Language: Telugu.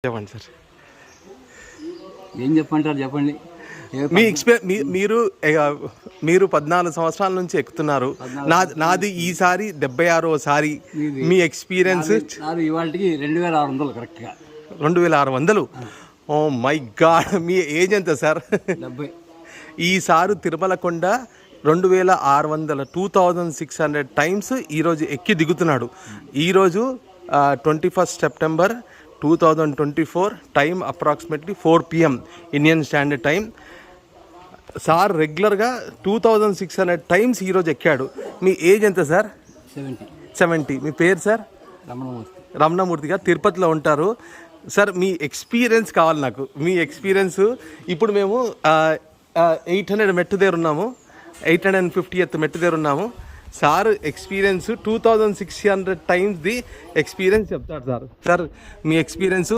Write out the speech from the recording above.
చెప్పండి సార్. ఏం చెప్పంటారు చెప్పండి. మీ మీరు 14 సంవత్సరాల నుంచి ఎక్కుతున్నారు. నాది ఈసారి 76వసారి. మీ ఎక్స్పీరియన్స్? నాది ఇవాళకి 2600 కరెక్ట్గా. 2600. Oh my god. మీ ఏజ్ ఎంత సార్? 70. ఈసారి తిరుమల కొండ 2600 2600 టైమ్స్ ఈరోజు ఎక్కి దిగుతున్నాడు. ఈరోజు 21 September 2024, time approximately 4 PM Indian standard time. Sir రెగ్యులర్గా 2600 టైమ్స్ ఈరోజు ఎక్కాడు. మీ ఏజ్ ఎంత సార్? 70. మీ పేరు సార్? రమణమూర్తి గారు, తిరుపతిలో ఉంటారు. సార్ మీ ఎక్స్పీరియన్స్ కావాలి నాకు. మీ ఎక్స్పీరియన్స్. ఇప్పుడు మేము 800 మెట్టు దగ్గర ఉన్నాము, 850th మెట్టు దగ్గర ఉన్నాము. సార్ ఎక్స్పీరియన్స్ 2600 టైమ్స్ది ఎక్స్పీరియన్స్ చెప్తాడు సార్. సార్ మీ ఎక్స్పీరియన్స్